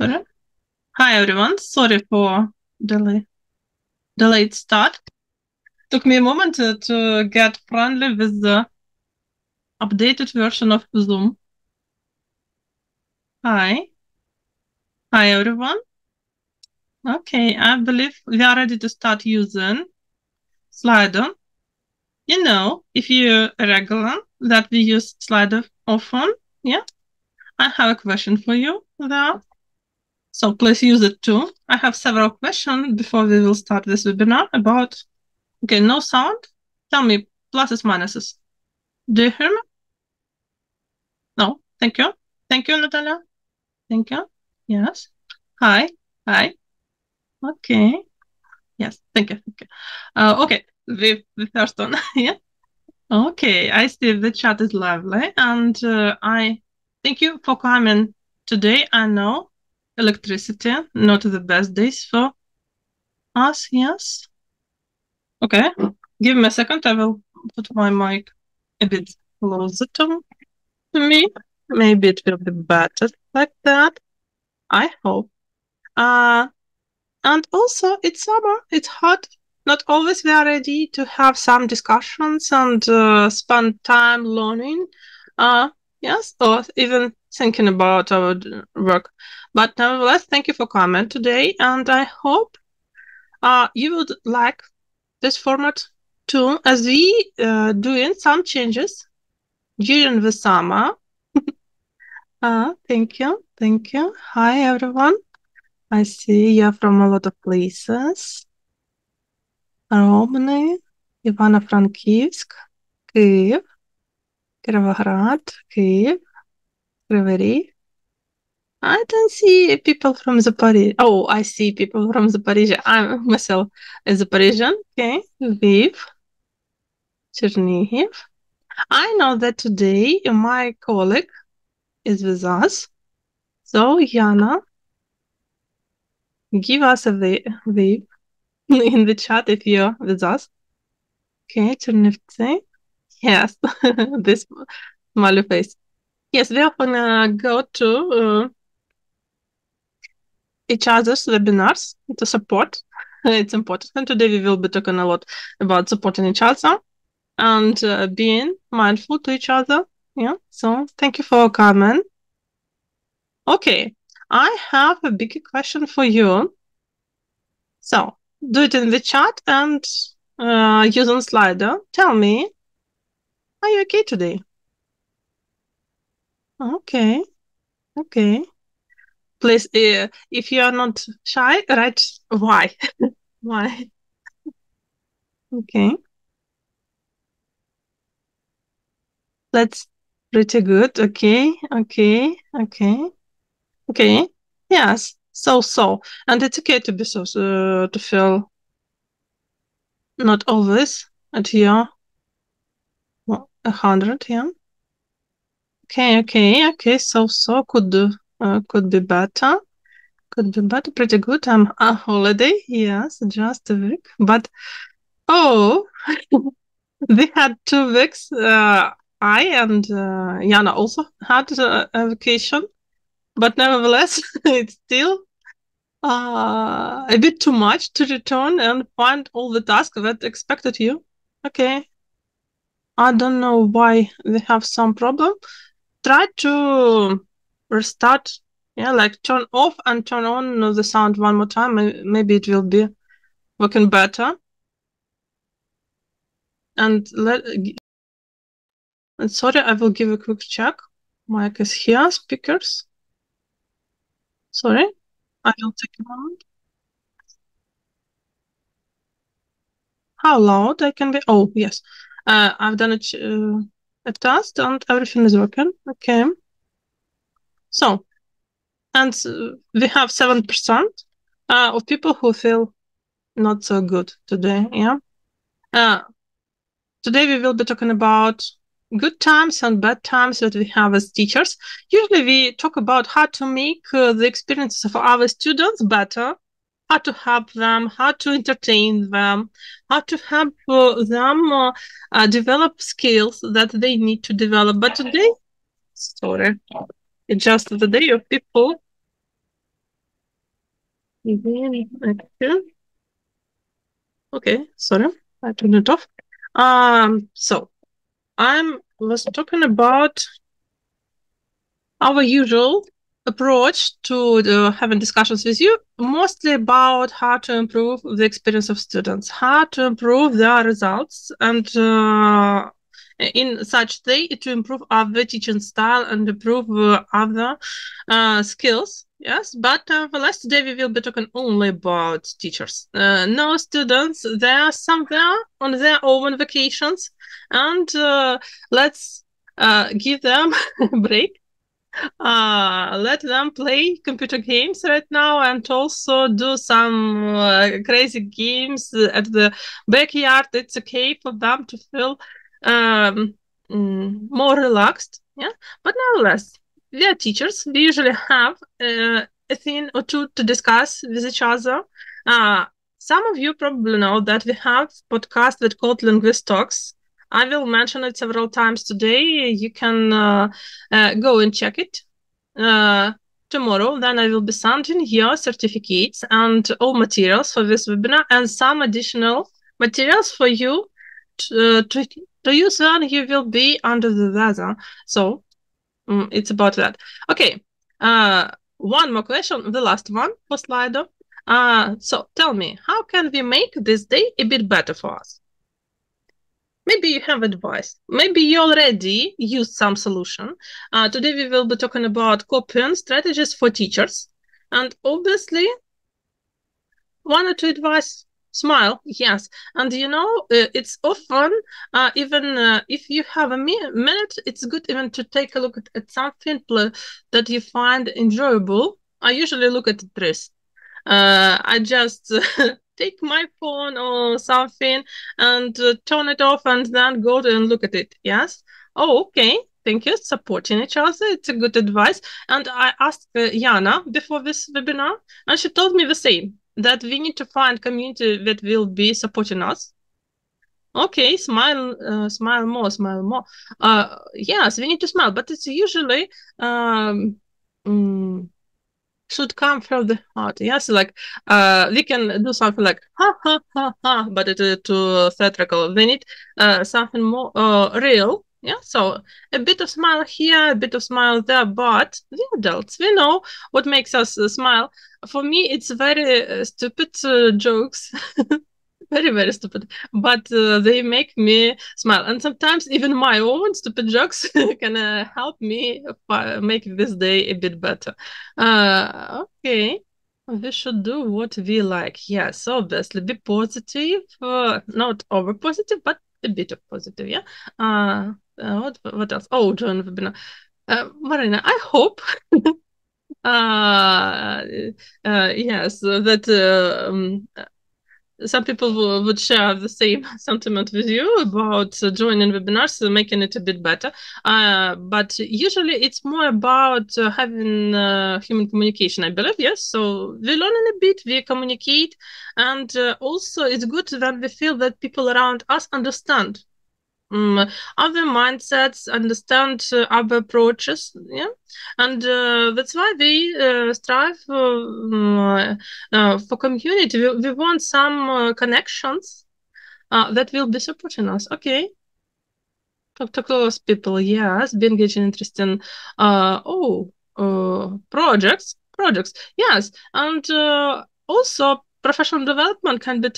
Sorry. Hi everyone. Sorry for delayed start. Took me a moment to get friendly with the updated version of Zoom. Hi. Hi everyone. Okay, I believe we are ready to start using Slido. You know, if you're a regular, that we use Slido often, yeah? I have a question for you there. So please use it too. I have several questions before we will start this webinar about, okay, no sound. Tell me pluses, minuses. Do you hear me? No, thank you. Thank you, Natalia. Thank you. Yes. Hi. Hi. Okay. Yes, thank you. Thank you. Okay, the first one. Yeah. Okay, I see the chat is lovely, and I thank you for coming today. I know electricity not the best days for us. Yes. Okay. Give me a second. I will put my mic a bit closer to me. Maybe it will be better like that. I hope. And also, it's summer. It's hot. Not always we are ready to have some discussions and spend time learning. Yes, or even thinking about our work. But nevertheless, thank you for coming today. And I hope you would like this format too, as we doing some changes during the summer. Thank you. Thank you. Hi, everyone. I see you're from a lot of places. Ромни, Івано-Франківськ, Київ, Кіровоград, Київ, Кривий Ріг. I don't see people from Zaporizhzhia. Oh, I see people from Zaporizhzhia. I'm myself a Zaporizhian. Okay, Lviv, Chernihiv. I know that today my colleague is with us. So, Yana, give us a wave in the chat if you're with us. Okay, Chernivtsi. Yes, this smiley face. Yes, we are gonna go to each other's webinars to support. It's important. And today we will be talking a lot about supporting each other and being mindful to each other. Yeah, so thank you for coming. Okay, I have a big question for you. So do it in the chat and using Slido. Tell me, are you okay today? Okay, okay. Please, if you are not shy, write why. Why? Okay. That's pretty good. Okay, okay, okay, okay. Yes, so. And it's okay to be so, to feel not always at your 100, yeah. Okay, so could be better. Could be better, pretty good. I'm on holiday, yes, just a week. But, oh, we had 2 weeks. I and Yana also had a vacation. But nevertheless, it's still a bit too much to return and find all the tasks that expected you. Okay. I don't know why we have some problem. Try to restart. Yeah, like turn off and turn on the sound one more time. Maybe it will be working better. And sorry, I will give a quick check. Mic is here, speakers. Sorry, I will take a moment. How loud I can be? Oh, yes. I've done a test and everything is working. Okay. So, and we have 7% of people who feel not so good today. Yeah. Today we will be talking about good times and bad times that we have as teachers. Usually we talk about how to make the experiences of our students better, how to help them, how to entertain them, how to help them develop skills that they need to develop. But today, sorry, it's just the day of people Okay, sorry, I turned it off. So I was talking about our usual approach to having discussions with you, mostly about how to improve the experience of students, how to improve their results, and in such way to improve our teaching style and improve other skills. Yes, but for last today we will be talking only about teachers. No students, they are somewhere on their own vacations, and let's give them a break. Let them play computer games right now and also do some crazy games at the backyard. It's okay for them to feel more relaxed. Yeah, but nevertheless, we are teachers. We usually have a thing or two to discuss with each other. Some of you probably know that we have a podcast that called Linguist Talks. I will mention it several times today. You can go and check it. Tomorrow, then I will be sending your certificates and all materials for this webinar and some additional materials for you to use when you will be under the weather. So it's about that. Okay. One more question, the last one for Slido. So tell me, how can we make this day a bit better for us? Maybe you have advice. Maybe you already used some solution. Today we will be talking about copying strategies for teachers. And obviously, one or two advice, smile, yes. And you know, it's often, even if you have a minute, it's good even to take a look at something that you find enjoyable. I usually look at this. I just take my phone or something and turn it off and then go and look at it. Yes. Oh, okay. Thank you. Supporting each other. It's a good advice. And I asked Jana before this webinar, and she told me the same, that we need to find community that will be supporting us. Okay, smile, smile more, smile more. Yes, we need to smile, but it's usually should come from the heart. Yes, like we can do something like ha ha ha ha, but it's too theatrical. We need something more real. Yeah, so a bit of smile here, a bit of smile there, but we adults, we know what makes us smile. For me, it's very stupid jokes. Very, very stupid, but they make me smile. And sometimes even my own stupid jokes can help me make this day a bit better. Okay, we should do what we like. Yes, obviously, be positive, not over positive, but a bit of positive, yeah? What else? Oh, join the webinar. Marina, I hope yes, that some people would share the same sentiment with you about joining webinars, making it a bit better. But usually it's more about having human communication, I believe, yes. So we learn a bit, we communicate, and also it's good when we feel that people around us understand other mindsets, understand other approaches, yeah, and that's why we strive for community. We want some connections that will be supporting us. Okay, talk to close people, yes, be engaged in interesting projects, yes, and also professional development can be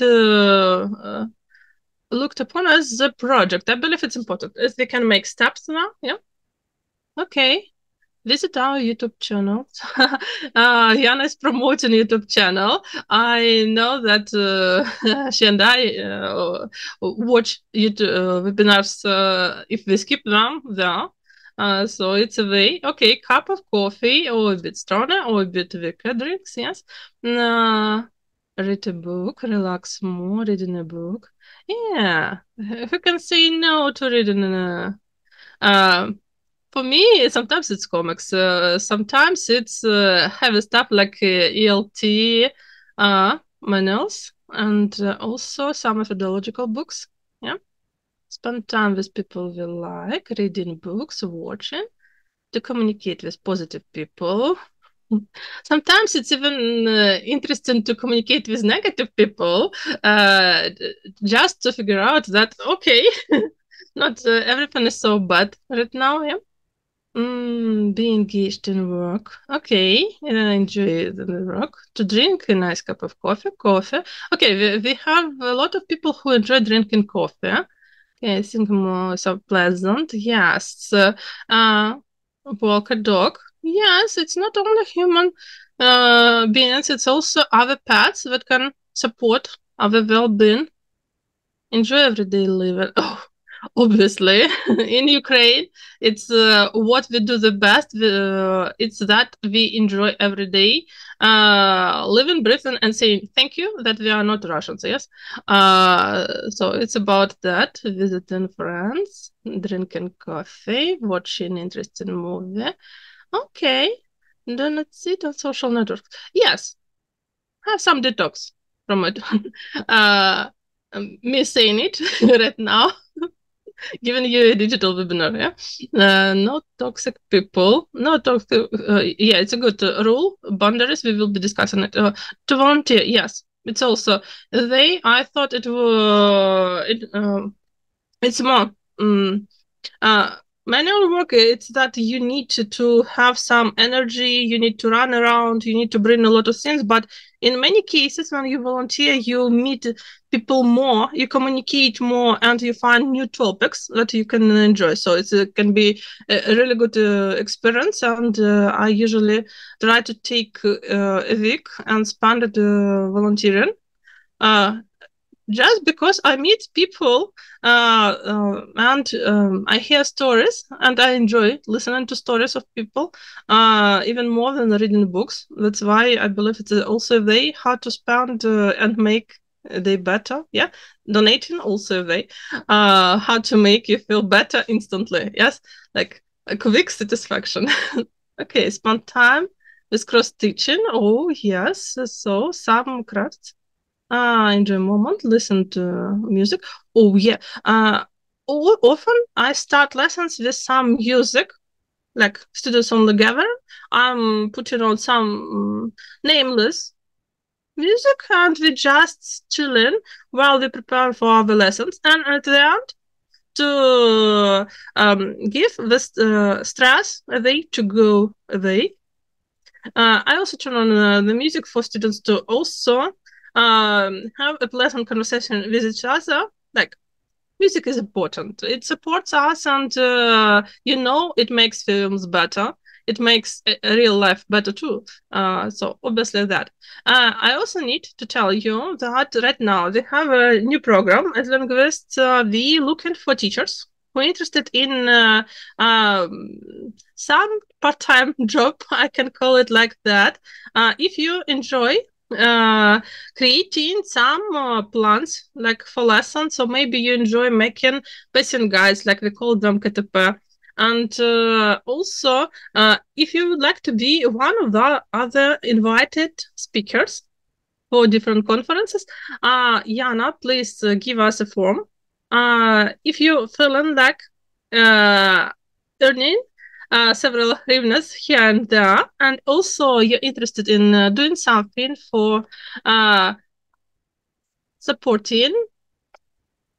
looked upon as a project. I believe it's important. As we can make steps now, yeah. Okay. Visit our YouTube channel. Yana is promoting YouTube channel. I know that she and I watch YouTube webinars if we skip them there. So it's a way. Okay, cup of coffee or a bit stronger or a bit weaker drinks, yes. Read a book, relax more, reading a book. Yeah, who can say no to reading for me, sometimes it's comics. Sometimes it's heavy stuff like ELT manuals and also some methodological books. Yeah, spend time with people we like, reading books, watching, to communicate with positive people. Sometimes it's even interesting to communicate with negative people, just to figure out that, okay, not everything is so bad right now, yeah? Be engaged in work. Okay, enjoy the work. To drink a nice cup of coffee. Okay, we have a lot of people who enjoy drinking coffee. Okay, I think more so pleasant. Yes. Walk a dog. Yes, it's not only human beings, it's also other pets that can support our well-being. Enjoy everyday living. Oh, obviously, in Ukraine, it's what we do the best. It's that we enjoy every day, living, breathing, and saying thank you that we are not Russians. Yes, so it's about that: visiting friends, drinking coffee, watching interesting movie. Okay, do not sit on social networks. Yes, have some detox from it. Me saying it right now, giving you a digital webinar, yeah? No toxic people, no toxic, yeah, it's a good rule. Boundaries, we will be discussing it. To volunteer, yes, it's also, I thought it was, it's more, manual work, it's that you need to have some energy, you need to run around, you need to bring a lot of things, but in many cases when you volunteer, you meet people more, you communicate more, and you find new topics that you can enjoy. So it can be a really good experience, and I usually try to take a week and spend it volunteering. Just because I meet people and I hear stories, and I enjoy listening to stories of people even more than reading books. That's why I believe it's also a way how to spend and make a day better. Yeah, donating also a way how to make you feel better instantly. Yes, like a quick satisfaction. Okay, spend time with cross teaching. Oh yes, so some crafts. Enjoy a moment, listen to music. Oh yeah. Often I start lessons with some music, like students all together. I'm putting on some nameless music, and we just chilling while we prepare for our lessons. And at the end, to give this stress away, to go away. I also turn on the music for students to also have a pleasant conversation with each other. Like, music is important. It supports us, and it makes films better. It makes a real life better too. So obviously that. I also need to tell you that right now they have a new program as linguists. We looking for teachers who are interested in some part-time job. I can call it like that. If you enjoy creating some plans like for lessons, so maybe you enjoy making pacing guides, like we call them KTP. And also, if you would like to be one of the other invited speakers for different conferences, Yana, please give us a form. If you're feeling like earning several hryvnias here and there, and also you're interested in doing something for supporting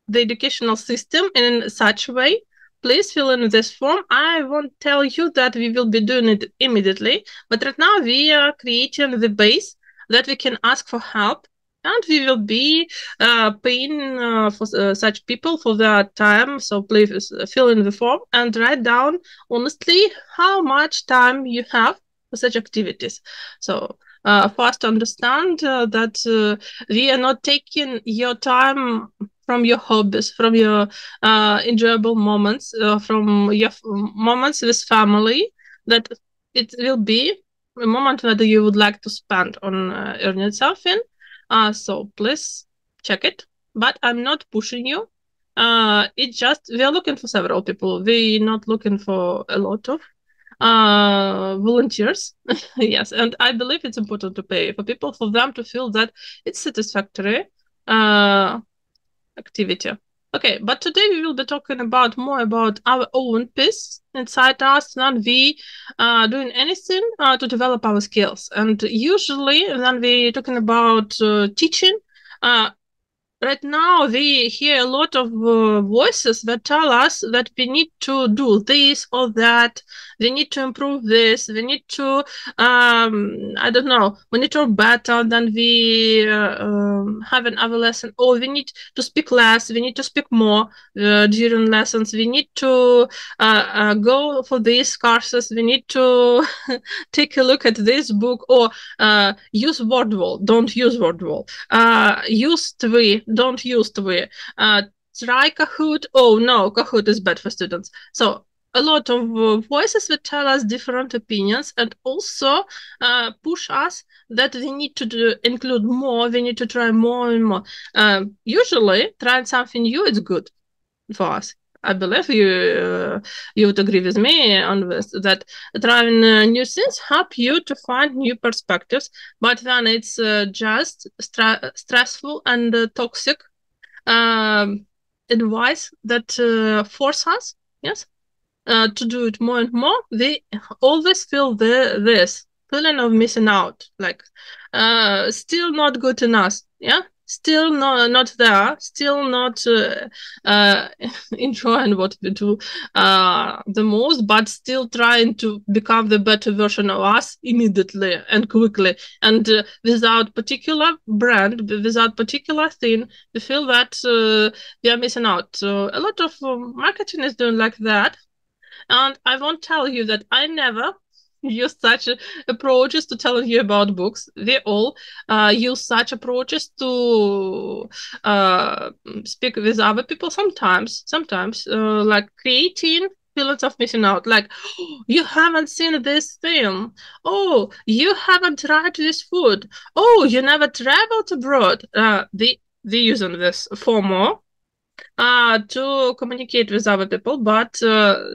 the educational system in such a way, please fill in this form. I won't tell you that we will be doing it immediately, but right now we are creating the base that we can ask for help, and we will be paying for such people for their time. So please fill in the form and write down honestly how much time you have for such activities. So for us to understand that we are not taking your time from your hobbies, from your enjoyable moments, from your moments with family, that it will be a moment that you would like to spend on earning something. So please check it. But I'm not pushing you. It's just we are looking for several people. We're not looking for a lot of volunteers. Yes, and I believe it's important to pay for people, for them to feel that it's satisfactory activity. Okay, but today we will be talking more about our own pace inside us than we doing anything to develop our skills. And usually when we're talking about teaching, right now we hear a lot of voices that tell us that we need to do this or that, we need to improve this, we need to, I don't know, monitor better than we have in our lesson, or we need to speak less, we need to speak more during lessons, we need to go for these courses, we need to take a look at this book, or use word wall, don't use word wall, use three, don't use three, try Kahoot, oh no, Kahoot is bad for students. So a lot of voices that tell us different opinions, and also push us that we need to include more, we need to try more and more. Usually trying something new is good for us. I believe you would agree with me on this, that trying new things help you to find new perspectives, but then it's just stressful and toxic advice that force us, yes, to do it more and more. They always feel this feeling of missing out, like still not good enough, yeah, still not there, still not enjoying what we do the most, but still trying to become the better version of us immediately and quickly, and without particular brand, without particular thing, we feel that we are missing out. So a lot of marketing is doing like that. And I won't tell you that I never use such approaches to telling you about books. We all use such approaches to speak with other people sometimes, like creating feelings of missing out, like, oh, you haven't seen this film, oh, you haven't tried this food, oh, you never traveled abroad. They using this FOMO to communicate with other people, but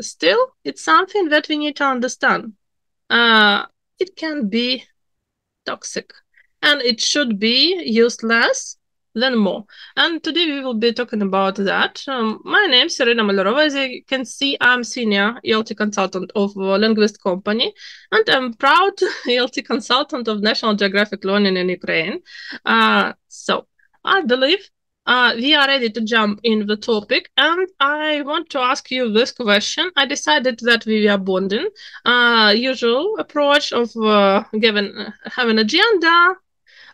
still, it's something that we need to understand. It can be toxic, and it should be used less than more. And today we will be talking about that. My name is Іриною Маляровою. As you can see, I'm senior ELT consultant of Linguist Company, and I'm proud ELT consultant of National Geographic Learning in Ukraine. So I believe we are ready to jump in the topic, and I want to ask you this question. I decided that we are bonding, usual approach of having agenda,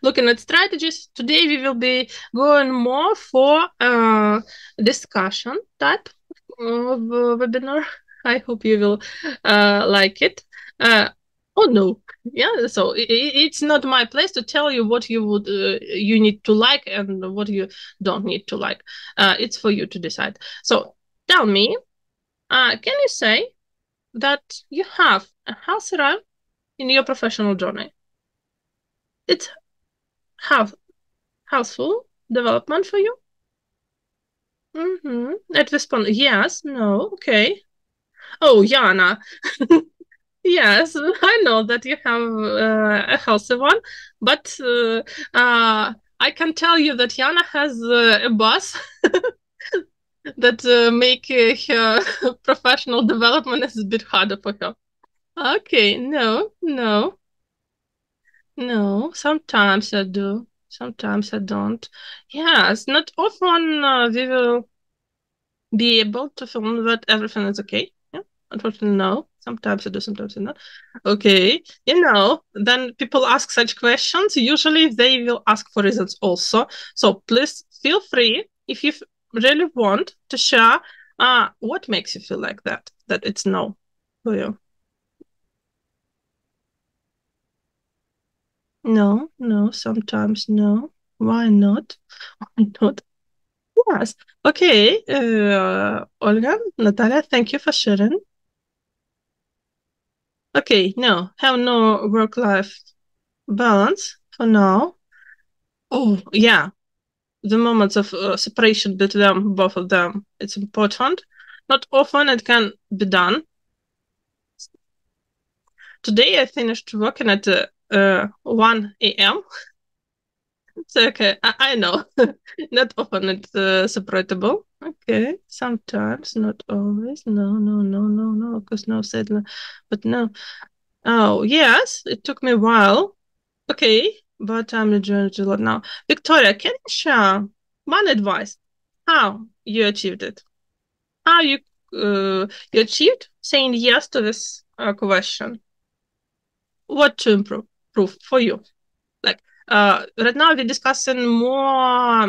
looking at strategies. Today we will be going more for discussion type of webinar. I hope you will like it. Oh no, yeah, so it's not my place to tell you what you would you need to like and what you don't need to like. It's for you to decide. So tell me, can you say that you have a healthy rhyme in your professional journey? It's healthful development for you? At this point, yes, no, okay. Oh, Jana. Yes, I know that you have a healthy one, but I can tell you that Jana has a boss that make her professional development is a bit harder for her. Okay, no, sometimes I do, sometimes I don't. Yes, not often we will be able to film that everything is okay. Yeah, unfortunately, no. Sometimes I do, sometimes I not. Okay, then people ask such questions. Usually they will ask for reasons also. So please feel free, if you really want to share what makes you feel like that it's no for you. No, sometimes no. Why not? Why not? Yes. Okay, Olga, Natalia, thank you for sharing. Okay, no, have no work-life balance for now. Oh, yeah, the moments of separation between both of them, it's important. Not often it can be done. Today I finished working at 1 a.m. So, okay, I know. Not often it's separatable. Okay, sometimes, not always. No, of course, no, said, but no. Oh, yes, it took me a while. Okay, but I'm enjoying it a lot now. Victoria, can you share one advice? How you achieved it? How you achieved saying yes to this question? What to improve for you? Like right now we're discussing more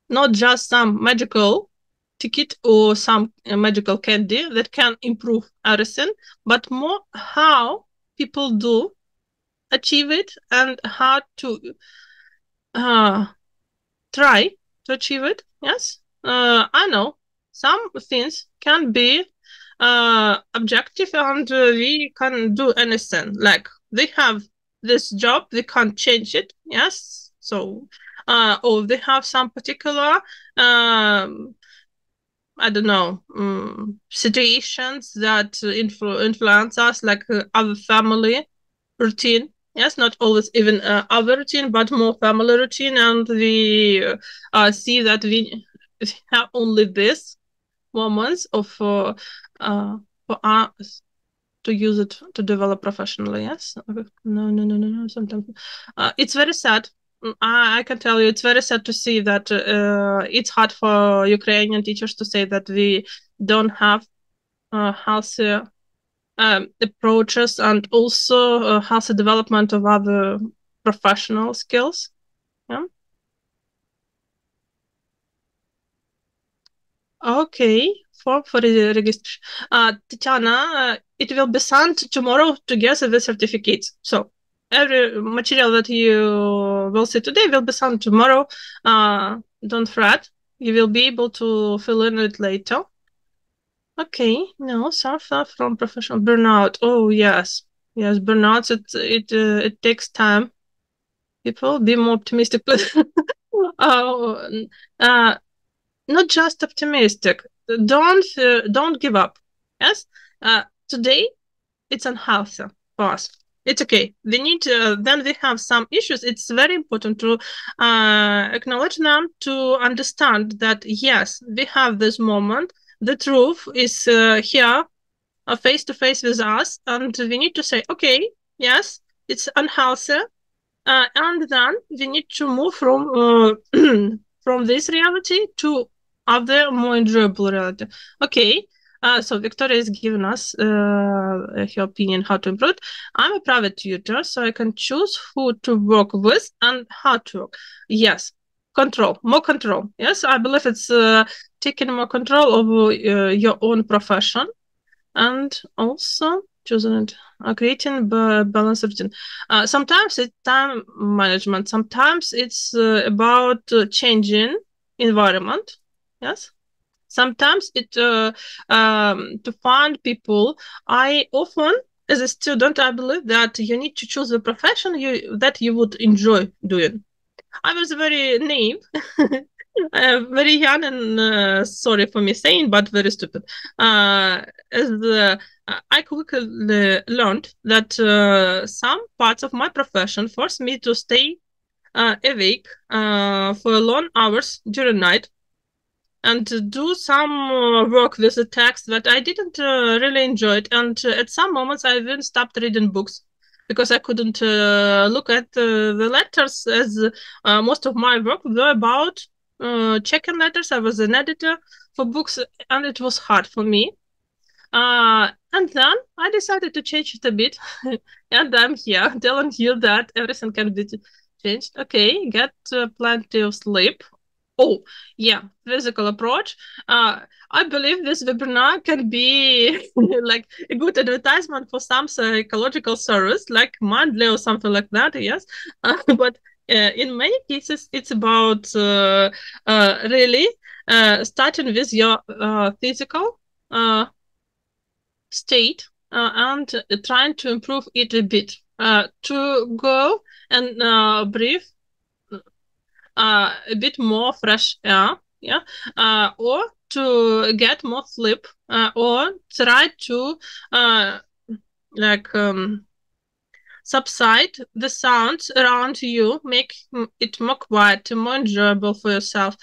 not just some magical ticket or some magical candy that can improve everything, but more how people do achieve it and how to try to achieve it. Yes, I know some things can be objective and we can do anything. Like they have this job, they can't change it. Yes, so or they have some particular I don't know situations that influence us, like our family routine. Yes, not always even our routine, but more family routine, and we see that we have only this moments of for us to use it to develop professionally. Yes, no. Sometimes it's very sad. I can tell you, it's very sad to see that it's hard for Ukrainian teachers to say that we don't have healthy approaches and also healthy development of other professional skills. Yeah. Okay, for the registration. Tatiana, it will be sent tomorrow together with certificates. So every material that you will see today will be sent tomorrow. Don't fret. You will be able to fill in it later. Okay, no, suffer from professional burnout. Oh, yes. Yes, burnout, it takes time. People, be more optimistic, please. Not just optimistic. Don't give up. Yes. Today it's unhealthy for us. It's okay. We need then we have some issues. It's very important to acknowledge them, to understand that yes, we have this moment. The truth is here, face to face with us, and we need to say, okay, yes, it's unhealthy, and then we need to move from from this reality to other more enjoyable reality. Okay, so Victoria is giving us her opinion how to improve. I'm a private tutor, so I can choose who to work with and how to work. Yes, more control. Yes, I believe it's taking more control over your own profession, and also choosing it, creating balanced routine. Sometimes it's time management. Sometimes it's about changing environment. Yes. Sometimes it to find people. I often, as a student, I believe that you need to choose a profession that you would enjoy doing. I was very naive, very young, and sorry for me saying, but very stupid. I quickly learned that some parts of my profession forced me to stay awake for long hours during night and to do some work with the text that I didn't really enjoy it. And at some moments, I even stopped reading books because I couldn't look at the letters, as most of my work were about checking letters. I was an editor for books, and it was hard for me. And then I decided to change it a bit, and I'm here telling you that everything can be changed. Okay, get plenty of sleep. Oh, yeah, physical approach. I believe this webinar can be like a good advertisement for some psychological service, like Monthly or something like that, yes. But in many cases, it's about really starting with your physical state and trying to improve it a bit. To go and breathe a bit more fresh air, yeah, or to get more sleep, or try to subside, the sounds around you make it more quiet, more enjoyable for yourself.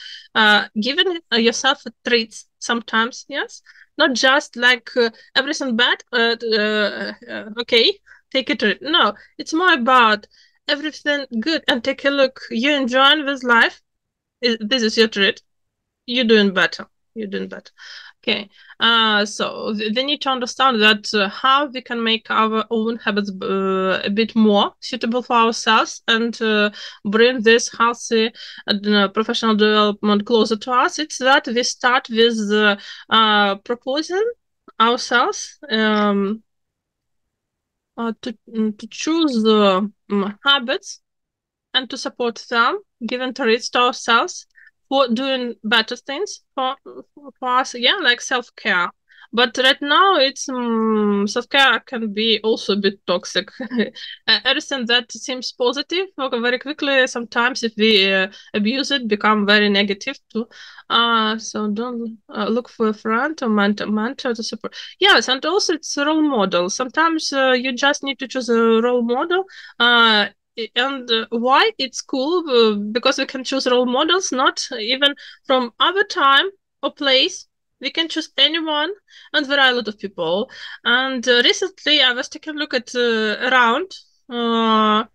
Giving yourself treats sometimes, yes? Not just like everything bad, okay, take a treat. No, it's more about everything good and take a look. You're enjoying this life. This is your treat. You're doing better. You're doing better. Okay. So they need to understand that how we can make our own habits a bit more suitable for ourselves and bring this healthy professional development closer to us. It's that we start with proposing ourselves to choose habits and to support them, giving traits to ourselves for doing better things for us, yeah, like self-care. But right now, it's self-care can be also a bit toxic. Everything that seems positive very quickly, sometimes if we abuse it, become very negative too. So don't look for a friend or mentor to support. Yes, and also it's a role model. Sometimes you just need to choose a role model. And why it's cool? Because we can choose role models, not even from our time or place. We can choose anyone, and there are a lot of people. And recently, I was taking a look at around, and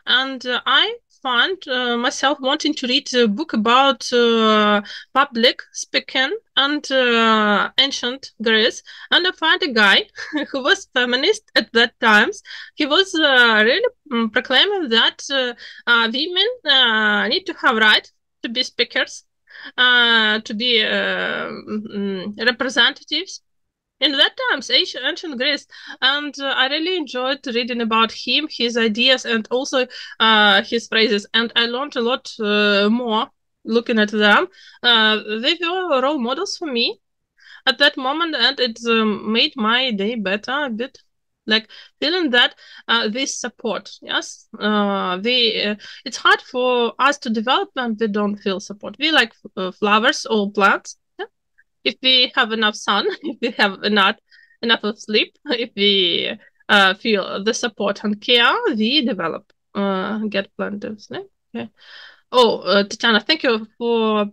I found myself wanting to read a book about public speaking and ancient Greece. And I found a guy who was feminist at that times. He was really proclaiming that women need to have right to be speakers, to be representatives in that times, ancient Greece. And I really enjoyed reading about him, his ideas, and also his phrases. And I learned a lot more looking at them. They were role models for me at that moment, and it made my day better a bit. Like feeling that this support, yes, it's hard for us to develop when we don't feel support. We like flowers or plants. Yeah? If we have enough sun, if we have enough of sleep, if we feel the support and care, we develop, get plenty of sleep. Okay. Oh, Tatiana, thank you for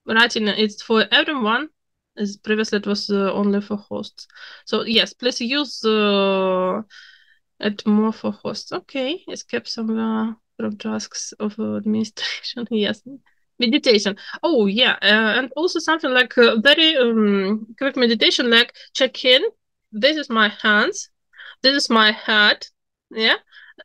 writing. It's for everyone. As previously it was only for hosts. So yes, please use it more for hosts. Okay, escape somewhere from tasks of administration. Yes, meditation. Oh yeah, and also something like very quick meditation, like check in. This is my hands. This is my head. Yeah.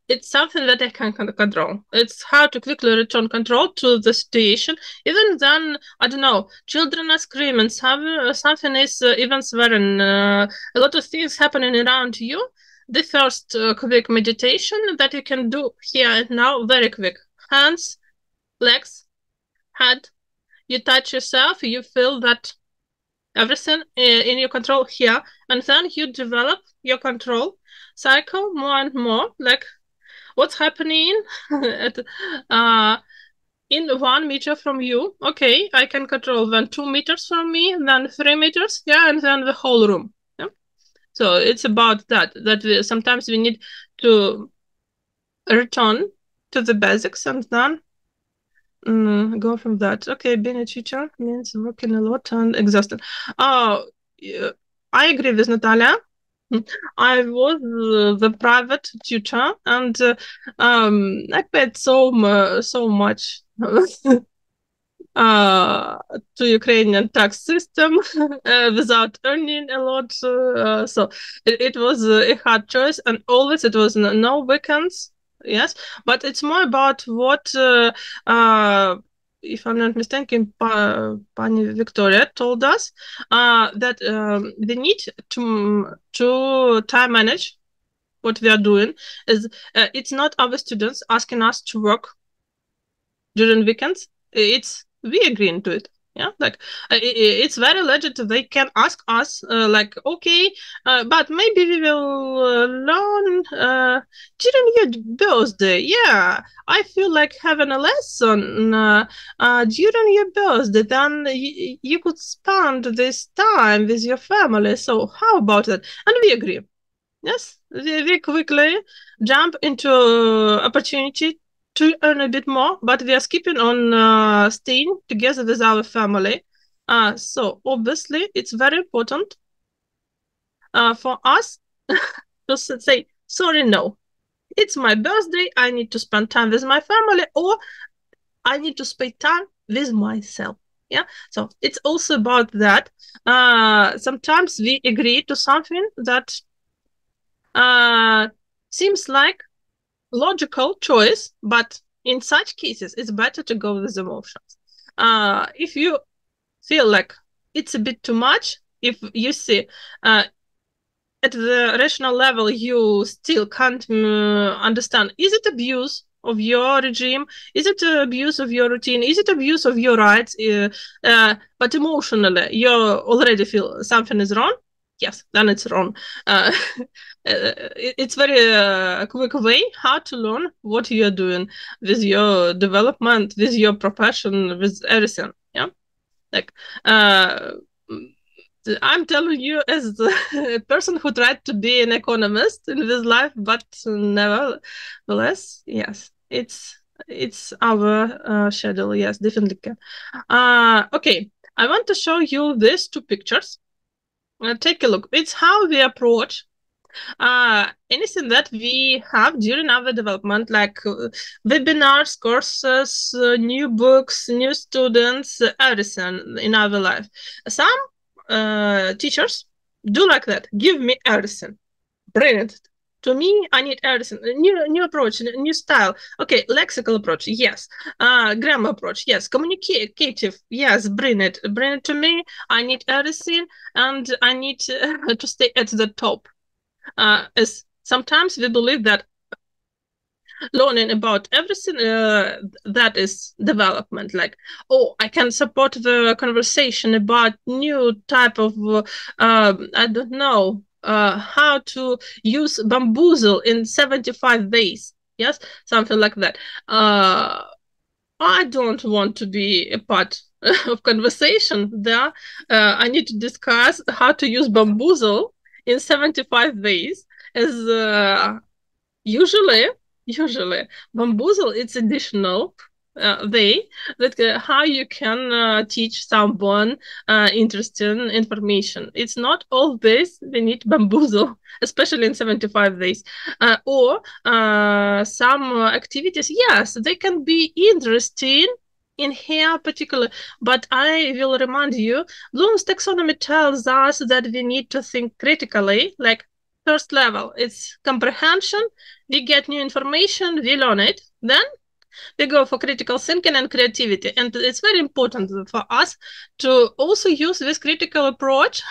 It's something that I can control. It's how to quickly return control to the situation. Even then, I don't know, children are screaming, something is even swearing, a lot of things happening around you. The first quick meditation that you can do here and now, very quick. Hands, legs, head. You touch yourself, you feel that everything in your control here, and then you develop your control cycle more and more, like what's happening at, in 1 meter from you. Okay, I can control then 2 meters from me, then 3 meters, yeah, and then the whole room. Yeah? So it's about that sometimes we need to return to the basics and then go from that. Okay, being a teacher means working a lot and exhausted. Oh, I agree with Natalia. I was the private tutor, and I paid so much to Ukrainian tax system without earning a lot. So it was a hard choice, and always it was no weekends. Yes, but it's more about what. If I'm not mistaken, Pani Victoria told us that we need to time manage what we are doing. Is it's not our students asking us to work during weekends. It's we agreeing to it. Yeah, like it's very legit. They can ask us, like, okay, but maybe we will learn during your birthday. Yeah, I feel like having a lesson during your birthday. Then you could spend this time with your family. So how about that? And we agree. Yes, we quickly jump into opportunity to earn a bit more, but we are skipping on staying together with our family. So obviously it's very important for us to say, sorry, no, it's my birthday, I need to spend time with my family, or I need to spend time with myself. Yeah, so it's also about that. Sometimes we agree to something that seems like logical choice, but in such cases, it's better to go with emotions. If you feel like it's a bit too much, if you see at the rational level, you still can't understand, is it abuse of your regime? Is it abuse of your routine? Is it abuse of your rights? But emotionally, you already feel something is wrong. Yes, then it's wrong. It's very quick way how to learn what you're doing with your development, with your profession, with everything. Yeah, like I'm telling you as a person who tried to be an economist in this life, but nevertheless, yes, it's our schedule. Yes, definitely. Okay, I want to show you these two pictures. Take a look. It's how we approach anything that we have during our development, like webinars, courses, new books, new students, everything in our life. Some teachers do like that. Give me everything. Brilliant. To me, I need everything. New approach, new style. Okay, lexical approach, yes. Grammar approach, yes. Communicative, yes. Bring it to me. I need everything, and I need to stay at the top. As sometimes we believe that learning about everything that is development, like, oh, I can support the conversation about new type of I don't know how to use bamboozle in 75 days. Yes, something like that. I don't want to be a part of conversation there. I need to discuss how to use bamboozle in 75 days, as usually bamboozle, it's additional way that how you can teach someone interesting information. It's not always we need bamboozle, especially in 75 days. Or some activities, yes, they can be interesting in here particular, but I will remind you, Bloom's taxonomy tells us that we need to think critically, like first level, it's comprehension, we get new information, we learn it, then we go for critical thinking and creativity. And it's very important for us to also use this critical approach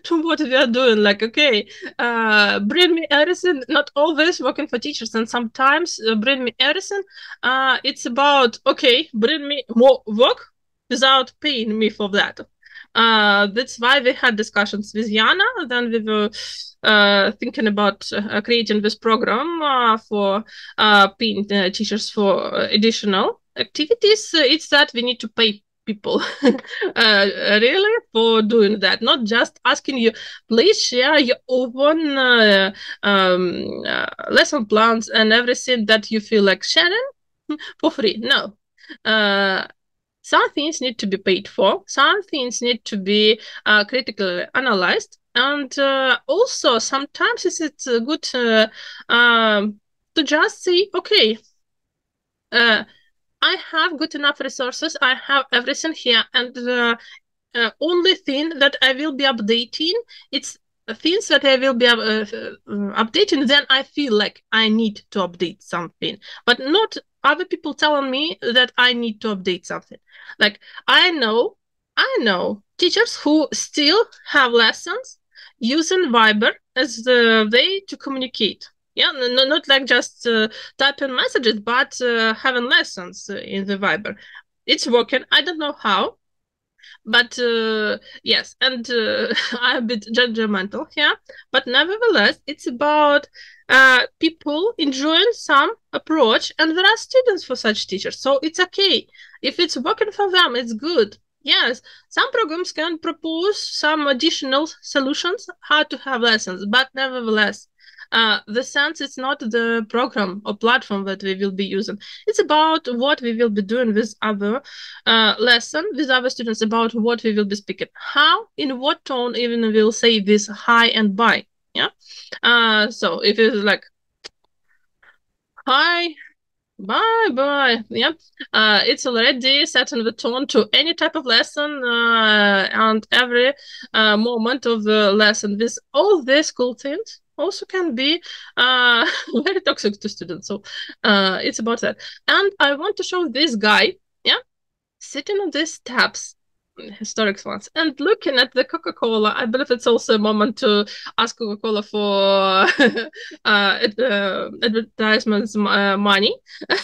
to what we are doing. Like, okay, bring me everything, not always working for teachers, and sometimes bring me everything. It's about, okay, bring me more work without paying me for that. That's why we had discussions with Jana. Then we were thinking about creating this program for paying teachers for additional activities. It's that we need to pay people really for doing that, not just asking you, please share your own lesson plans and everything that you feel like sharing for free. No. Some things need to be paid for, some things need to be critically analyzed, and also sometimes it's good to just say, okay, I have good enough resources, I have everything here, and only thing that I will be updating, it's things that I will be updating, then I feel like I need to update something, but not other people telling me that I need to update something. Like, I know teachers who still have lessons using Viber as the way to communicate. Yeah, not like just typing messages, but having lessons in the Viber. It's working. I don't know how, but yes, and I'm a bit judgmental here, but nevertheless, it's about people enjoying some approach, and there are students for such teachers, so it's okay. If it's working for them, it's good. Yes, some programs can propose some additional solutions how to have lessons, but nevertheless, the sense is not the program or platform that we will be using. It's about what we will be doing with our lesson, with our students, about what we will be speaking. How, in what tone even we'll say this hi and bye. Yeah. So if it's like, hi, bye. Yeah. It's already setting the tone to any type of lesson and every moment of the lesson. With all these cool things also can be very toxic to students. So it's about that. And I want to show this guy, yeah, sitting on these steps, historic ones, and looking at the Coca-Cola. I believe it's also a moment to ask Coca-Cola for advertisements money.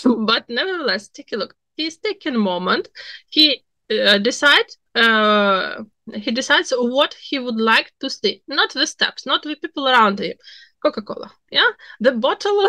But nevertheless, take a look. He's taking a moment. He decides what he would like to see. Not the steps, not the people around him. Coca-Cola, yeah, the bottle,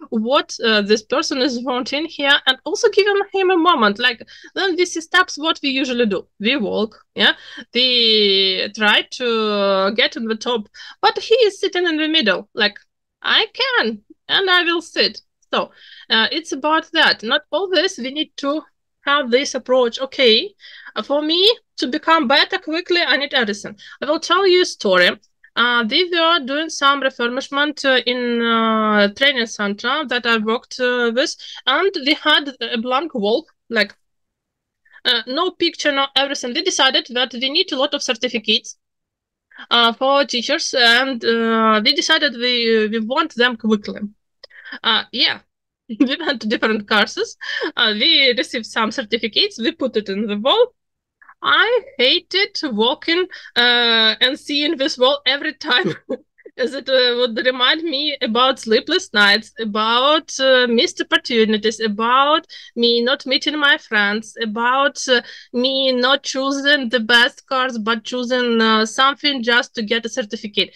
what this person is wanting here, and also giving him a moment. Like then we see steps, what we usually do. We walk, yeah, we try to get on the top, but he is sitting in the middle, like, I can, and I will sit. So it's about that. Not all this, we need to have this approach. Okay, for me to become better quickly, I need everything. I will tell you a story. We were doing some refurbishment in training center that I worked with, and we had a blank wall, like no picture, no everything. We decided that we need a lot of certificates for teachers, and we decided we want them quickly. Yeah, we went to different courses. We received some certificates. We put it in the wall. I hated walking and seeing this wall every time, as it would remind me about sleepless nights, about missed opportunities, about me not meeting my friends, about me not choosing the best course, but choosing something just to get a certificate.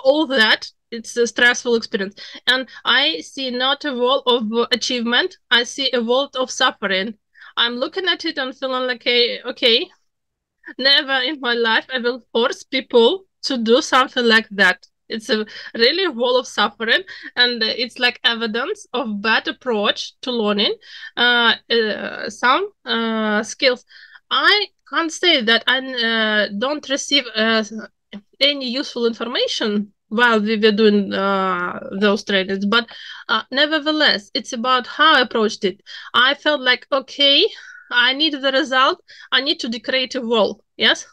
All that, it's a stressful experience. And I see not a wall of achievement, I see a wall of suffering. I'm looking at it and feeling like, okay, never in my life I will force people to do something like that. It's a really wall of suffering, and it's like evidence of bad approach to learning some skills. I can't say that I don't receive any useful information while we were doing those trainings, but nevertheless, it's about how I approached it. I felt like, okay, I need the result, I need to decorate a wall, yes?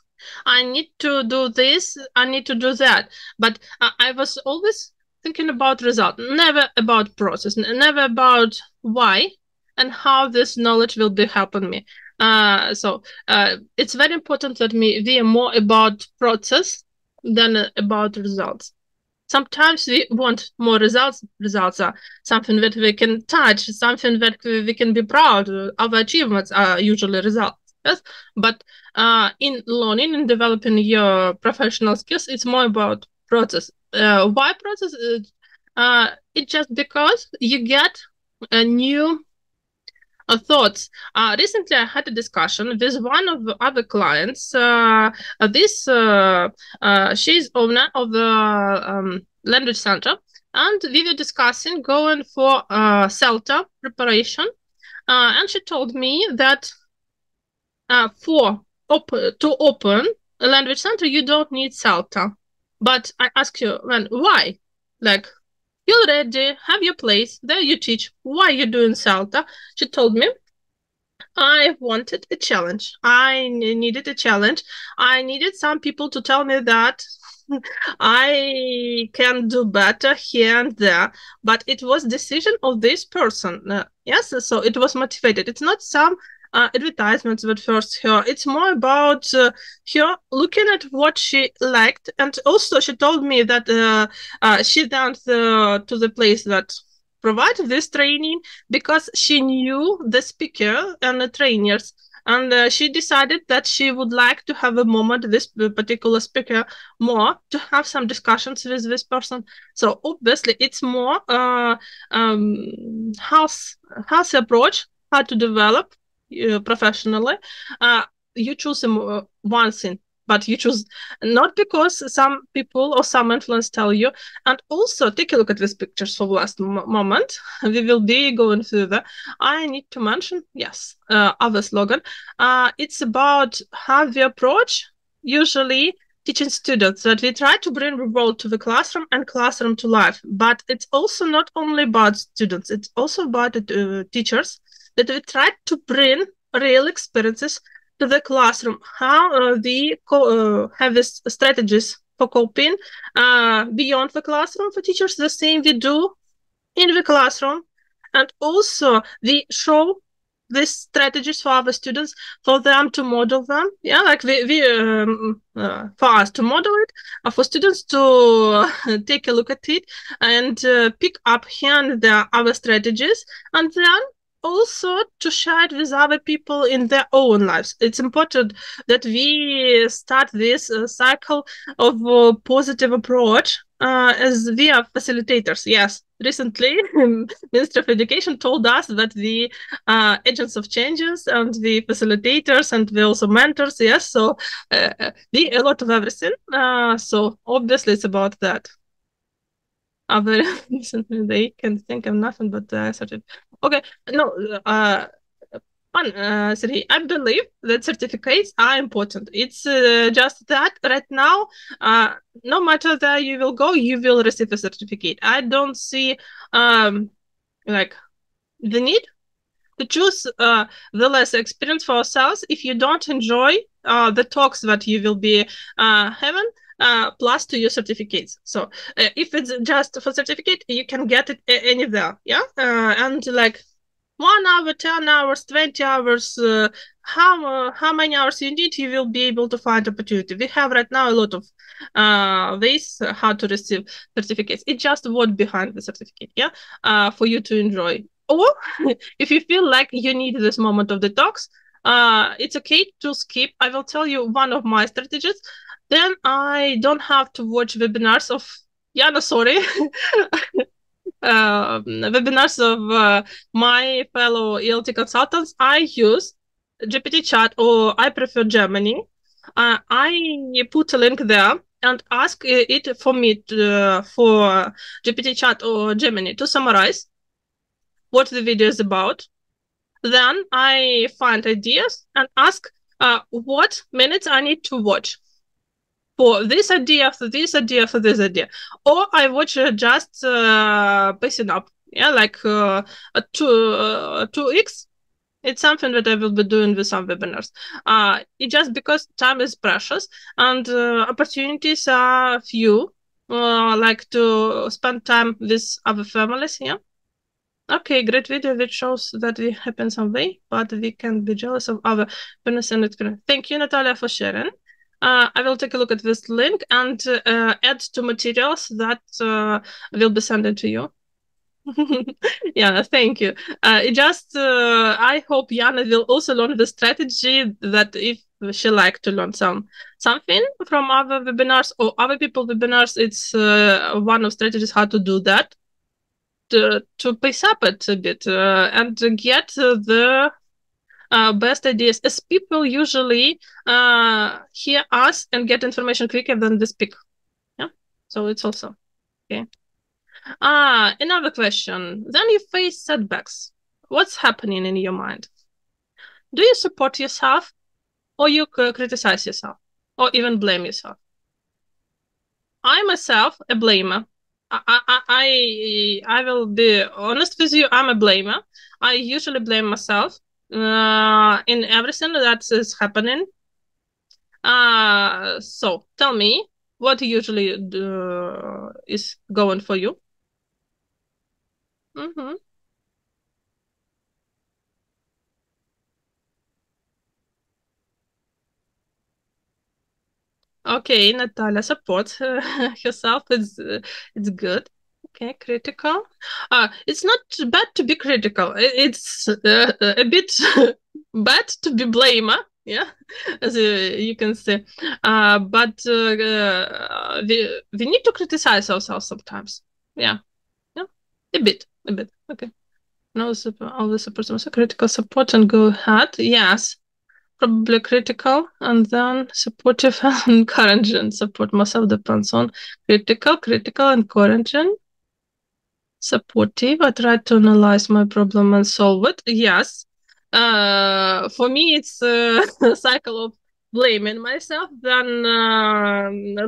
I need to do this, I need to do that. But I was always thinking about result, never about process, never about why and how this knowledge will be helping me. So it's very important that we are more about process than about results. Sometimes we want more results. Results are something that we can touch, something that we can be proud of. Our achievements are usually results. Yes? But in learning and developing your professional skills, it's more about process. Why process? It's just because you get a new thoughts. Recently, I had a discussion with one of the other clients. She's owner of the language center, and we were discussing going for CELTA preparation. And she told me that to open a language center, you don't need CELTA. But I ask you, why? Like, you already have your place, there you teach, why you're doing CELTA? She told me, I wanted a challenge. I needed a challenge. I needed some people to tell me that I can do better here and there, but it was decision of this person. Yes, so it was motivated. It's not some advertisements that first her. It's more about her looking at what she liked, and also she told me that she went to the place that provided this training because she knew the speaker and the trainers, and she decided that she would like to have a moment with this particular speaker more, to have some discussions with this person. So obviously it's more how's the approach, how to develop professionally. you choose one thing, but you choose not because some people or some influence tell you. And also take a look at these pictures for last moment. We will be going further. I need to mention, yes, other slogan. It's about how we approach usually teaching students, that we try to bring the world to the classroom and classroom to life. But it's also not only about students, it's also about teachers, that we try to bring real experiences to the classroom, how we have these strategies for coping beyond the classroom for teachers, the same we do in the classroom. And also we show these strategies for our students, for them to model them. Yeah, like for us to model it, for students to take a look at it and pick up here and there our strategies, and then also to share it with other people in their own lives. It's important that we start this cycle of positive approach as we are facilitators. Yes, recently, Ministry of Education told us that we are agents of changes and we facilitators and we also mentors. Yes, so we a lot of everything. So obviously it's about that. Other they can think of nothing but certificate. Okay, no, Sergey, I believe that certificates are important. It's just that right now, no matter where you will go, you will receive a certificate. I don't see like the need to choose the less experience for ourselves if you don't enjoy the talks that you will be having. Plus to your certificates. So if it's just for certificate, you can get it anywhere. Yeah, and like 1 hour, 10 hours, 20 hours, how many hours you need, you will be able to find opportunity. We have right now a lot of ways how to receive certificates. It's just what behind the certificate, yeah, for you to enjoy. Or if you feel like you need this moment of detox, it's okay to skip. I will tell you one of my strategies. Then I don't have to watch webinars of Yana, sorry. Webinars of my fellow ELT consultants. I use GPT chat, or I prefer Gemini. I put a link there and ask it for me for GPT chat or Gemini to summarize what the video is about. Then I find ideas and ask what minutes I need to watch for this idea, for this idea, for this idea. Or I watch just pacing up, yeah, like a 2x. It's something that I will be doing with some webinars. It's just because time is precious and opportunities are few, like to spend time with other families, yeah. Okay, great video which shows that we happen some way, but we can be jealous of our happiness and experience. Thank you, Natalia, for sharing. I will take a look at this link and add to materials that will be sent to you. Yana, thank you. It just, I hope Yana will also learn the strategy that if she like to learn something from other webinars or other people webinars, it's one of strategies how to do that, to pace up it a bit and get the best ideas, as people usually hear us and get information quicker than they speak. Yeah, so it's also okay. Another question. Then you face setbacks. What's happening in your mind? Do you support yourself, or you criticize yourself, or even blame yourself? I myself a blamer. I will be honest with you. I'm a blamer. I usually blame myself in everything that is happening. So tell me, what usually is going for you? Mm-hmm. Okay, Natalia supports herself. It's good. Okay, critical. It's not bad to be critical. It's a bit bad to be blamer. Yeah, as you can say. But we need to criticize ourselves sometimes. Yeah, yeah, a bit. Okay. No, always support, critical support and go ahead. Yes. probably critical, and then supportive and encouraging. Support myself depends on critical, encouraging. Supportive, I try to analyze my problem and solve it. Yes. For me, it's a cycle of blaming myself, then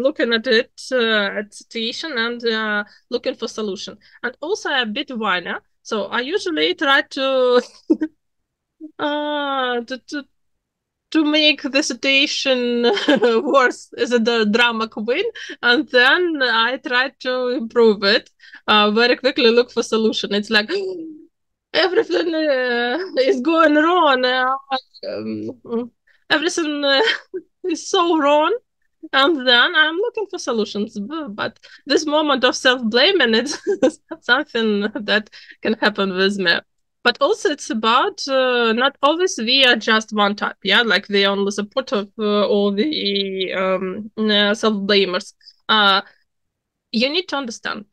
looking at it, at situation, and looking for solution. And also I'm a bit whiner, so I usually try to to make the situation worse as a drama queen, and then I try to improve it. Very quickly look for solution. It's like everything is going wrong. Everything is so wrong, and then I'm looking for solutions. But this moment of self-blaming, it's something that can happen with me. But also it's about not always we are just one type, yeah, like the only supportive or the self-blamers. You need to understand.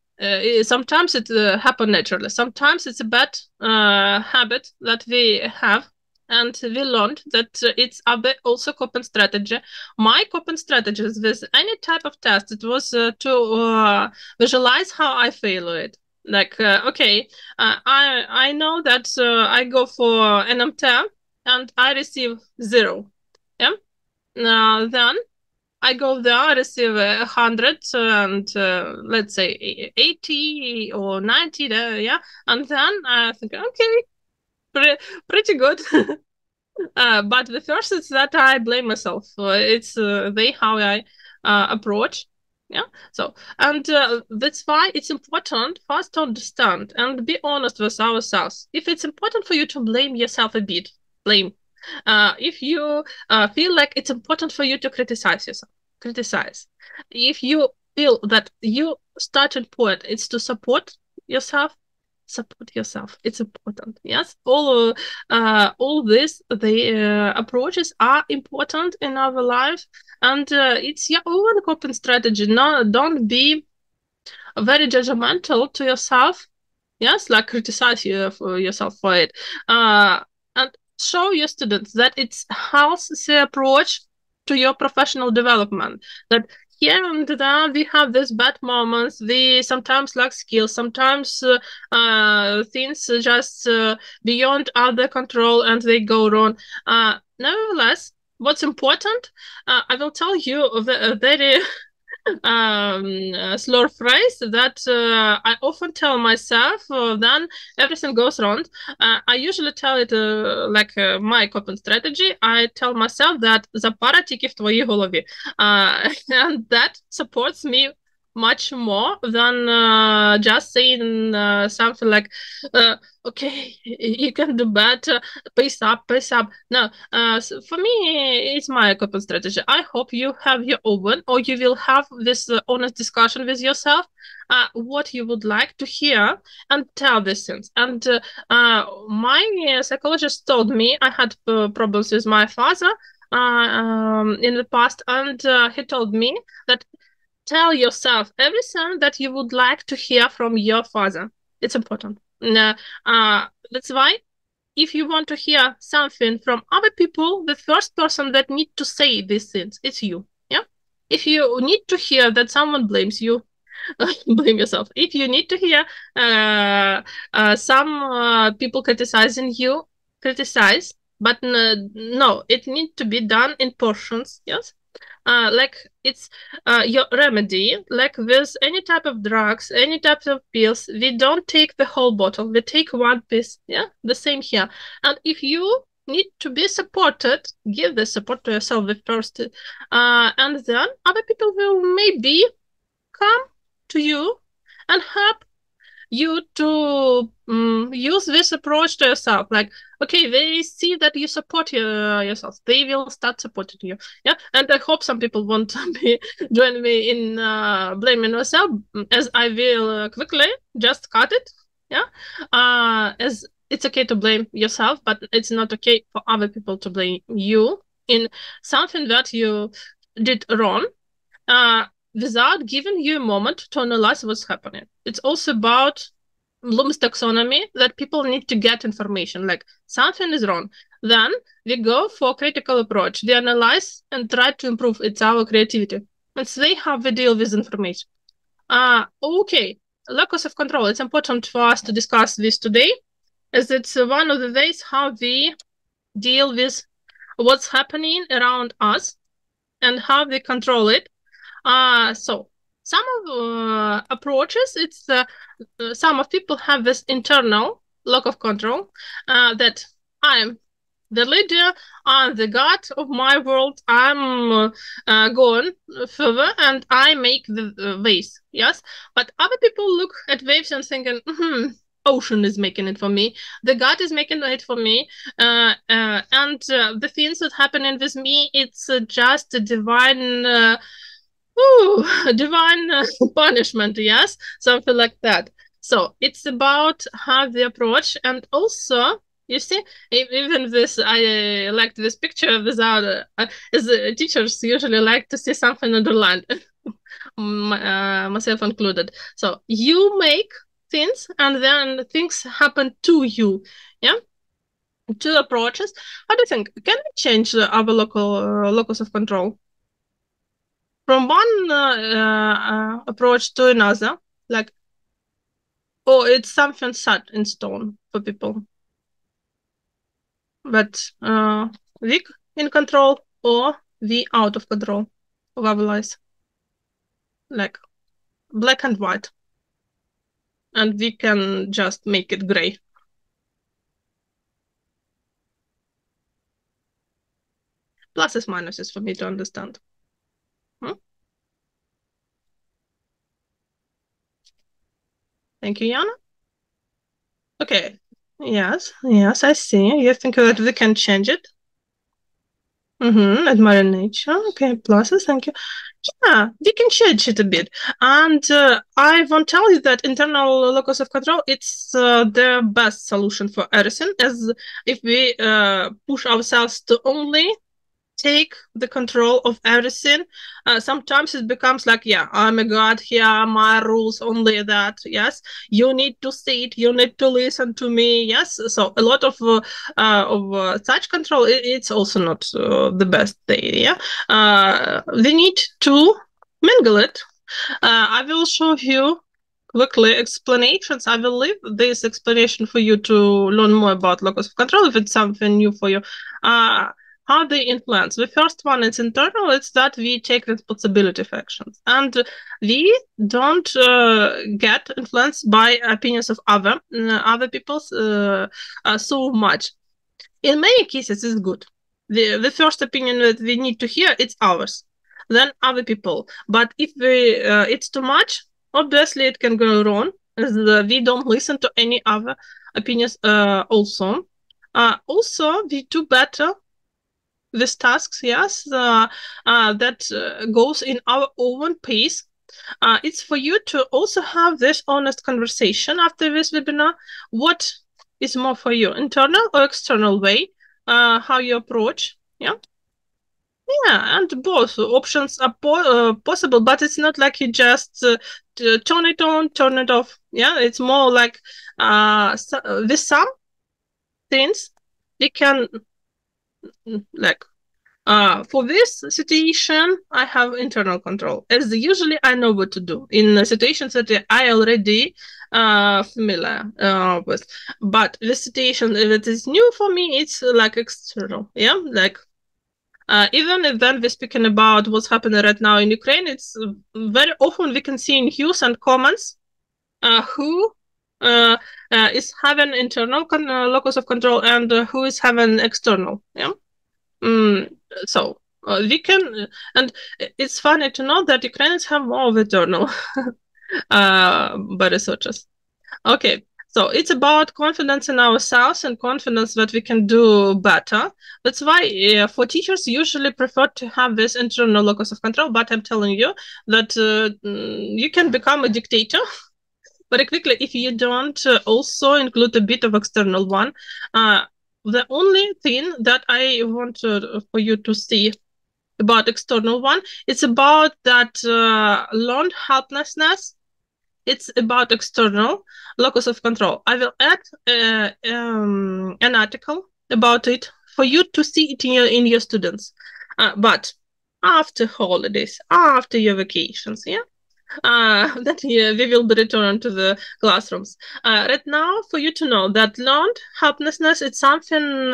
Sometimes it happens naturally. Sometimes it's a bad habit that we have, and we learned that it's also coping strategy. My coping strategies with any type of test, it was to visualize how I fail it. Like, okay, I know that I go for an MTM and I receive 0. Yeah. Then I go there, I receive 100 and let's say 80 or 90 there, yeah. And then I think, okay, pretty good. But the first is that I blame myself. It's how I approach. Yeah. So, and that's why it's important for us to understand and be honest with ourselves. If it's important for you to blame yourself a bit, blame. If you feel like it's important for you to criticize yourself, criticize. If you feel that your starting point is to support yourself, support yourself. It's important. Yes, all this, the approaches are important in our life, and it's your own coping strategy. No, don't be very judgmental to yourself. Yes, like criticize yourself for it, and show your students that it's healthy approach to your professional development. That here and there we have these bad moments. We sometimes lack skills. Sometimes things just beyond other control and they go wrong. Nevertheless, what's important, I will tell you a very slur phrase that I often tell myself. Then everything goes wrong. I usually tell it like my coping strategy. I tell myself that запара тільки в твоїй голові. And that supports me much more than just saying something like, okay, you can do better, pace up. No, so for me, it's my coping strategy. I hope you have your own, or you will have this honest discussion with yourself, what you would like to hear, and tell these things. And my psychologist told me I had problems with my father in the past, and he told me that tell yourself everything that you would like to hear from your father. It's important. That's why if you want to hear something from other people, the first person that need to say these things, it's you. Yeah. If you need to hear that someone blames you, blame yourself. If you need to hear some people criticizing you, criticize. But no, it needs to be done in portions. Yes. Like it's your remedy, like with any type of drugs, any type of pills, we don't take the whole bottle, we take one piece. Yeah, the same here. And if you need to be supported, give the support to yourself the first, and then other people will maybe come to you and help you to use this approach to yourself. Like, okay, they see that you support yourself, they will start supporting you. Yeah, and I hope some people won't join me in blaming yourself, as I will quickly just cut it. Yeah, as it's okay to blame yourself, but it's not okay for other people to blame you in something that you did wrong, without giving you a moment to analyze what's happening. It's also about Bloom's taxonomy, that people need to get information, like something is wrong. Then we go for critical approach. We analyze and try to improve. It's our creativity. And see how we deal with information. Okay, locus of control. It's important for us to discuss this today, as it's one of the ways how we deal with what's happening around us and how we control it. So some of approaches, it's some of people have this internal locus of control that I'm the leader, I'm the god of my world, I'm going further and I make the waves, yes? But other people look at waves and thinking, ocean is making it for me, the god is making it for me, and the things that happening with me, it's just a divine divine punishment, yes? Something like that. So it's about how the approach, and also, you see, even this, I liked this picture without, as teachers usually like to see something underlined, myself included. So you make things and then things happen to you, yeah? Two approaches. How do you think? Can we change our locus of control? From one approach to another, like, oh, it's something set in stone for people. But we in control or we out of control of our lives. Like black and white. And we can just make it gray. Pluses, minuses for me to understand. Thank you, Jana. Okay. Yes, I see. You think that we can change it? Admire nature. Okay, pluses, thank you. Yeah, we can change it a bit. And I won't tell you that internal locus of control, it's the best solution for everything, as if we push ourselves to only take the control of everything, sometimes it becomes like, yeah, I'm a god, here are my rules, only that, yes, you need to see it, you need to listen to me, yes. So a lot of such control, it's also not the best thing, yeah. We need to mingle it. I will show you quickly explanations. I will leave this explanation for you to learn more about locus of control if it's something new for you. How they influence. The first one is internal. It's that we take responsibility for actions, and we don't get influenced by opinions of other people so much. In many cases, it's good. The first opinion that we need to hear, it's ours, then other people. But if it's too much, obviously it can go wrong, as we don't listen to any other opinions also. Also, we do better with tasks, yes, that goes in our own pace. It's for you to also have this honest conversation after this webinar. What is more for you, internal or external way, how you approach, yeah? Yeah, and both options are possible, but it's not like you just turn it on, turn it off. Yeah, it's more like with some things we can, like, for this situation, I have internal control, as usually I know what to do in situations that I already familiar with. But the situation that is new for me, it's like external, yeah, like. Even if then we're speaking about what's happening right now in Ukraine, it's very often we can see in news and comments who is having internal locus of control and who is having external. Yeah. So we can, and it's funny to know that Ukrainians have more of internal by researchers. Okay. So it's about confidence in ourselves and confidence that we can do better. That's why for teachers usually prefer to have this internal locus of control, but I'm telling you that you can become a dictator very quickly if you don't also include a bit of external one. The only thing that I want for you to see about external one, it's about that learned helplessness. It's about external locus of control. I will add an article about it for you to see it in your students. But after holidays, after your vacations, yeah, that we will be returned to the classrooms. Right now, for you to know that learned helplessness is something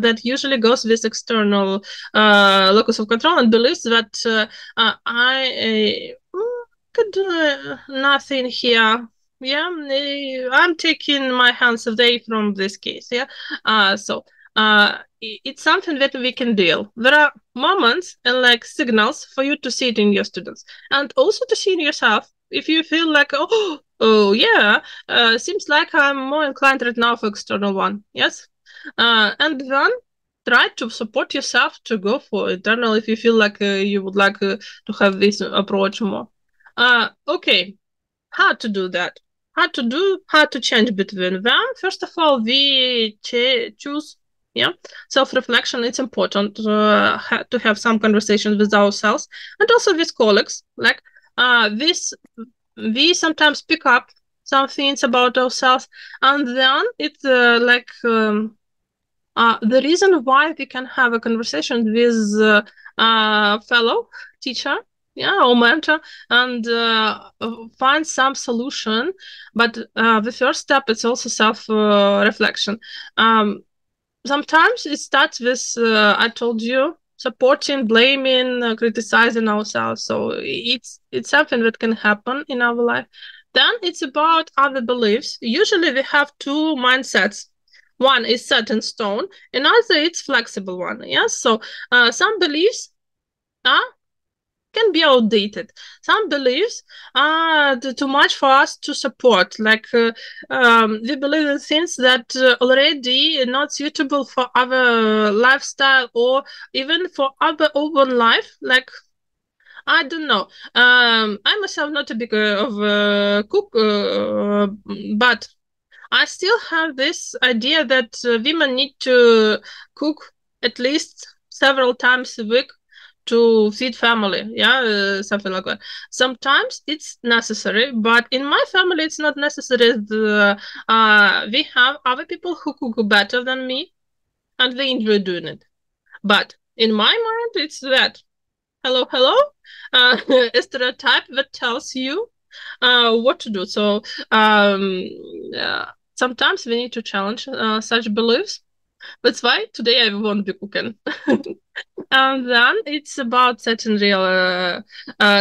that usually goes with external locus of control and beliefs that I could do nothing here. Yeah, I'm taking my hands away from this case. Yeah, so it's something that we can deal. There are moments and like signals for you to see it in your students, and also to see in yourself. If you feel like, oh yeah, seems like I'm more inclined right now for external one. Yes, and then try to support yourself to go for internal if you feel like you would like to have this approach more. Okay, how to do that? How to change between them? First of all, we choose. Yeah, self-reflection. It's important to have some conversations with ourselves and also with colleagues. Like we sometimes pick up some things about ourselves, and then it's the reason why we can have a conversation with fellow teacher, yeah, or mentor, and find some solution. But the first step is also self-reflection. Sometimes it starts with, I told you, supporting, blaming, criticizing ourselves. So it's something that can happen in our life. Then it's about other beliefs. Usually we have two mindsets. One is set in stone, another it's flexible one. Yes, so some beliefs can be outdated. Some beliefs are too much for us to support. Like we believe in things that already not suitable for our lifestyle or even for our own life. Like, I don't know. I myself not a big of a cook, but I still have this idea that women need to cook at least several times a week to feed family, yeah, something like that. Sometimes it's necessary, but in my family it's not necessary. We have other people who cook better than me, and they enjoy doing it. But in my mind, it's that hello, a stereotype that tells you what to do. So sometimes we need to challenge such beliefs. That's why today I won't be cooking. And then it's about setting real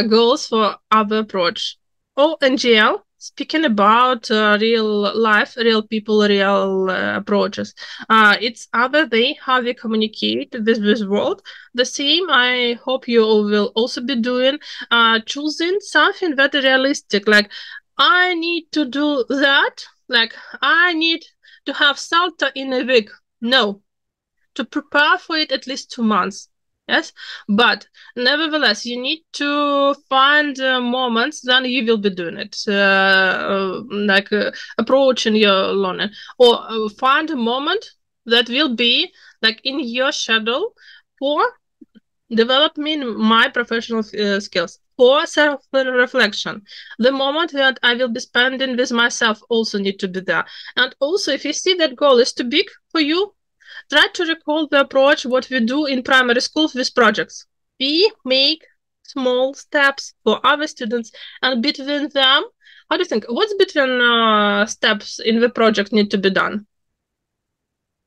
goals for our approach. NGL, speaking about real life, real people, real approaches. It's other way how we communicate with this world. The same, I hope you will also be doing, choosing something very realistic. Like, I need to do that. Like, I need to have salsa in a week. No. To prepare for it at least 2 months. Yes, but nevertheless, you need to find moments, then you will be doing it, like approaching your learning, or find a moment that will be like in your schedule for developing my professional skills, for self-reflection. The moment that I will be spending with myself also need to be there. And also, if you see that goal is too big for you, try to recall the approach what we do in primary schools with projects. We make small steps for our students, and between them, how do you think? What's between steps in the project need to be done?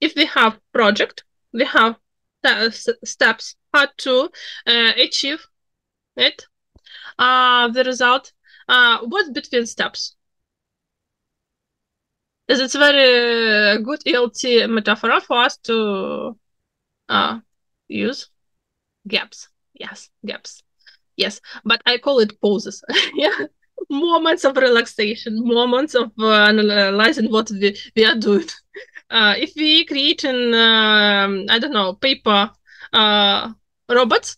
If we have project, we have steps how to achieve it, the result. What's between steps? It's a very good ELT metaphor for us to use. Gaps. Yes, gaps. Yes, but I call it pauses. Yeah, moments of relaxation, moments of analyzing what we are doing. If we create I don't know, paper robots,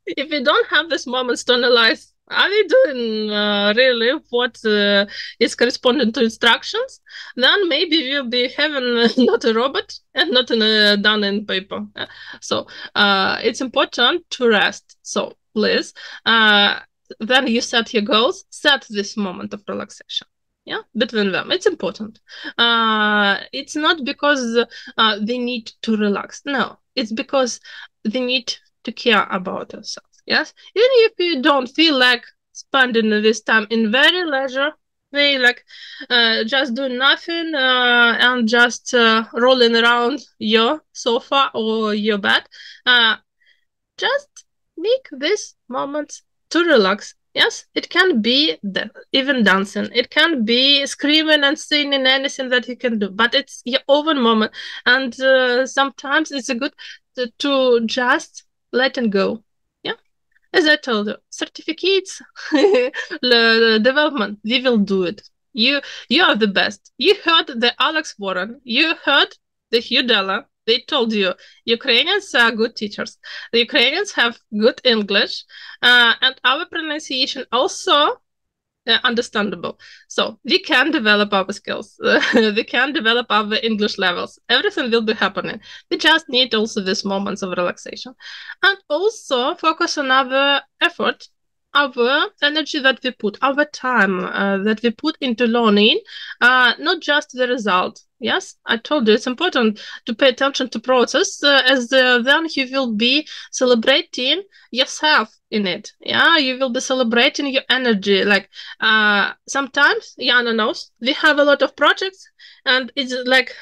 if we don't have these moments to analyze, are we doing really what is corresponding to instructions? Then maybe we'll be having not a robot and not done in paper. So it's important to rest. So please, then you set your goals, set this moment of relaxation. Yeah, between them. It's important. It's not because they need to relax. No, it's because they need to care about themselves. Yes, even if you don't feel like spending this time in very leisure way, like just doing nothing and just rolling around your sofa or your bed, just make this moment to relax. Yes, it can be even dancing. It can be screaming and singing, anything that you can do. But it's your own moment. And sometimes it's good to just let it go. Yeah. As I told you, certificates, development, we will do it. You are the best. You heard the Alex Warren. You heard the Hugh Della. They told you Ukrainians are good teachers. The Ukrainians have good English, and our pronunciation also understandable. So we can develop our skills. We can develop our English levels. Everything will be happening. We just need also these moments of relaxation. And also focus on our effort, our energy that we put, our time that we put into learning, not just the result. Yes, I told you it's important to pay attention to process, as then you will be celebrating yourself in it. Yeah, you will be celebrating your energy. Like sometimes, Yana knows, we have a lot of projects, and it's like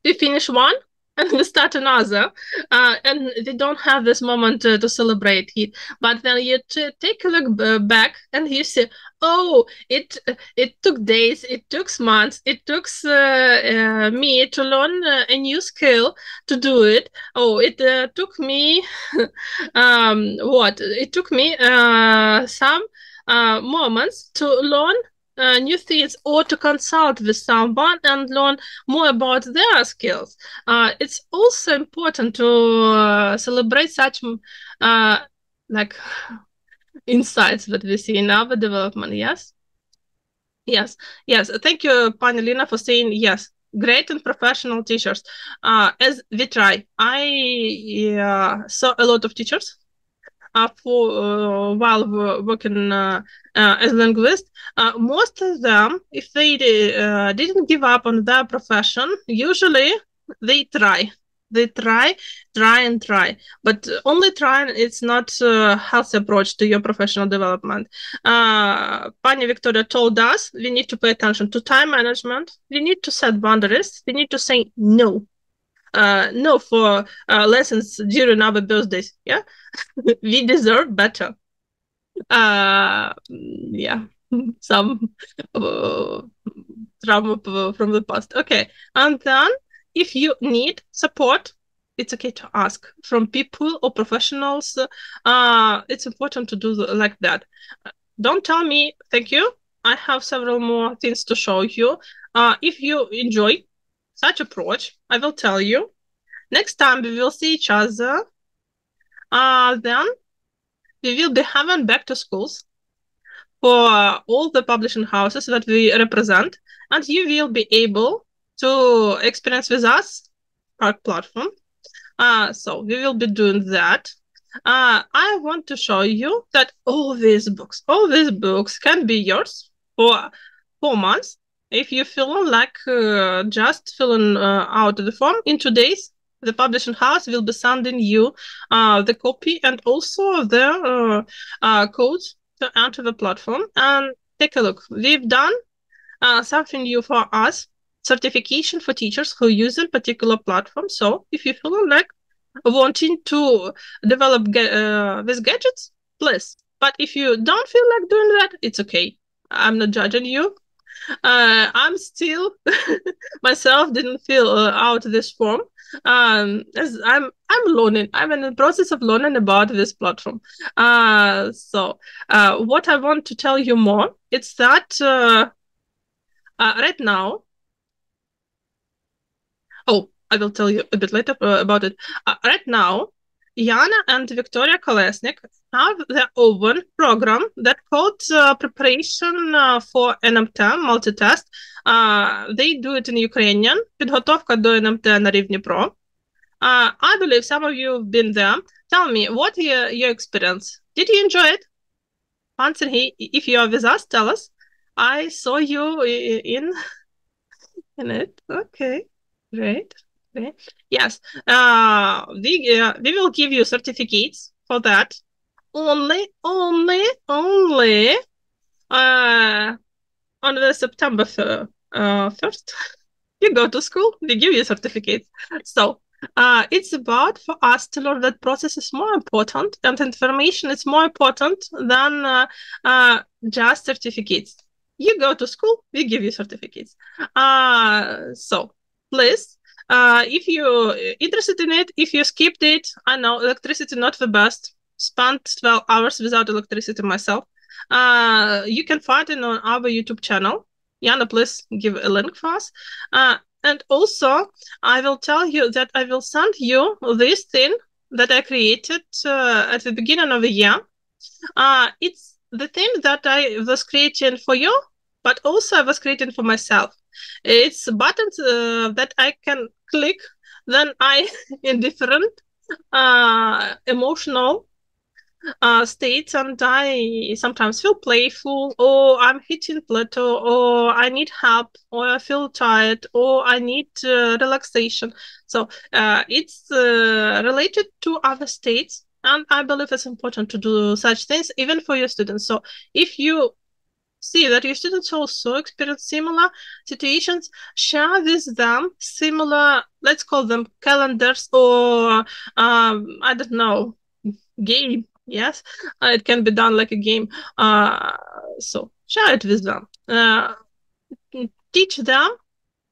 we finish one and we start another, and we don't have this moment to celebrate it. But then you take a look back and you say, oh, it took days, it took months, it took me to learn a new skill to do it. Oh, it took me it took me some moments to learn new things, or to consult with someone and learn more about their skills. It's also important to celebrate such like insights that we see in our development. Yes, yes, yes. Thank you, Panelina, for saying yes. Great and professional teachers. As we try, I saw a lot of teachers while working as a linguist. Most of them, if they didn't give up on their profession, usually they try. They try. But only trying, it's not a healthy approach to your professional development. Pani Victoria told us we need to pay attention to time management. We need to set boundaries. We need to say no. No for lessons during our birthdays. Yeah, we deserve better. Yeah, some trauma from the past. Okay, and then if you need support, it's okay to ask from people or professionals. It's important to do like that. Don't tell me thank you. I have several more things to show you. If you enjoy such approach, I will tell you. Next time we will see each other, then we will be having back to schools for all the publishing houses that we represent, and you will be able to experience with us our platform. So we will be doing that. I want to show you that all these books can be yours for 4 months. If you feel like just filling out the form in 2 days, the publishing house will be sending you the copy and also the codes to enter the platform. And take a look. We've done something new for us, certification for teachers who use a particular platform. So if you feel like wanting to develop these gadgets, please. But if you don't feel like doing that, it's okay. I'm not judging you. I'm still myself didn't fill out this form, as I'm learning. I'm in the process of learning about this platform. So what I want to tell you more, it's that right now, I will tell you a bit later about it. Right now, Yana and Victoria Kolesnik have their own program that called Preparation for НМТ, multitest. They do it in Ukrainian. Підготовка до НМТ на рівні Pro. I believe some of you have been there. Tell me, what your experience? Did you enjoy it? Answer here. If you are with us, tell us. I saw you in it. Okay, great. Great. Yes, we will give you certificates for that. Only on the September 1st, you go to school, we give you certificates. So it's about for us to learn that process is more important and information is more important than just certificates. You go to school, we give you certificates. So please, if you're interested in it, if you skipped it, I know electricity not the best. Spent 12 hours without electricity myself. You can find it on our YouTube channel. Yana, please give a link for us. And also, I will tell you that I will send you this thing that I created at the beginning of the year. It's the thing that I was creating for you, but also I was creating for myself. It's buttons that I can click, then I, in different emotional states, and I sometimes feel playful, or I'm hitting plateau, or I need help, or I feel tired, or I need relaxation. So it's related to other states, and I believe it's important to do such things even for your students. So if you see that your students also experience similar situations, share with them similar, let's call them calendars, or I don't know, game. Yes, it can be done like a game. So share it with them. Teach them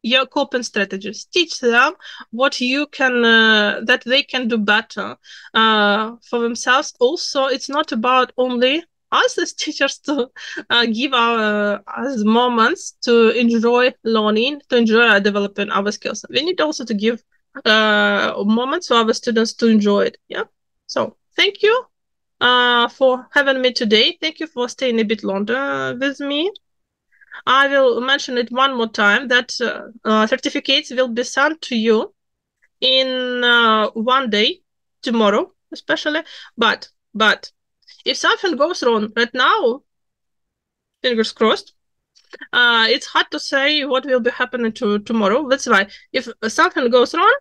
your coping strategies. Teach them what you can, that they can do better for themselves. Also, it's not about only us as teachers to give us moments to enjoy learning, to enjoy developing our skills. We need also to give moments for our students to enjoy it. Yeah. So thank you for having me today. Thank you for staying a bit longer with me. I will mention it one more time that certificates will be sent to you in one day, tomorrow especially. But if something goes wrong right now, fingers crossed, it's hard to say what will be happening to tomorrow. That's why if something goes wrong,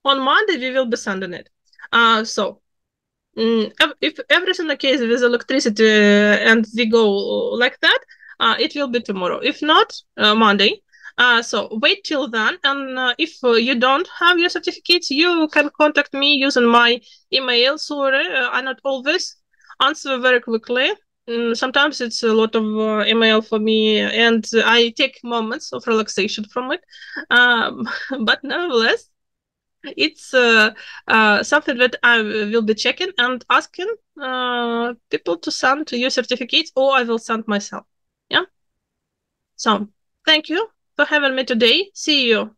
on Monday we will be sending it. So if everything okay with electricity and we go like that, it will be tomorrow. If not, Monday. So wait till then, and if you don't have your certificates, you can contact me using my email. Sorry, I not always answer very quickly. Sometimes it's a lot of email for me, and I take moments of relaxation from it. But nevertheless, it's something that I will be checking and asking people to send you certificates, or I will send myself. Yeah. So thank you for having me today. See you.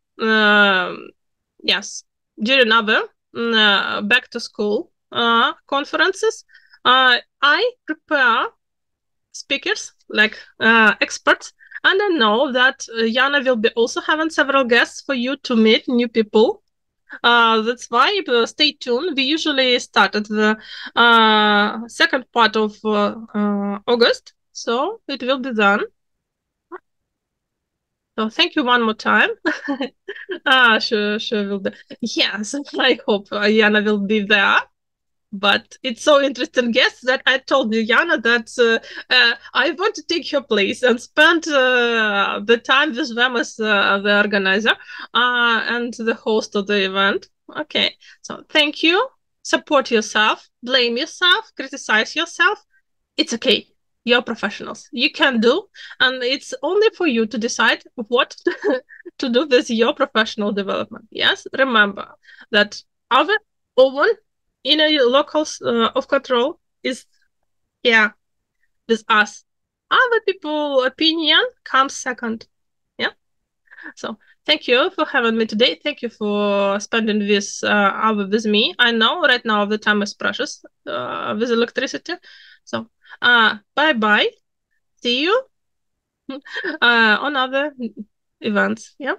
Yes, during our back to school conferences. I prepare speakers like experts, and I know that Yana will be also having several guests for you to meet new people. That's why stay tuned. We usually start at the second part of August, so it will be done. So thank you one more time. Sure will be. Yes, I hope Yana will be there. But it's so interesting guest that I told Yana that I want to take her place and spend the time with them as the organizer and the host of the event. Okay, so thank you. Support yourself, blame yourself, criticize yourself. It's okay. You're professionals. You can do, and it's only for you to decide what to do with your professional development. Yes, remember that our own inner locus of control is here with us. Other people's opinion comes second. Yeah. So thank you for having me today. Thank you for spending this hour with me. I know right now the time is precious with electricity. So bye-bye. See you on other events. Yeah.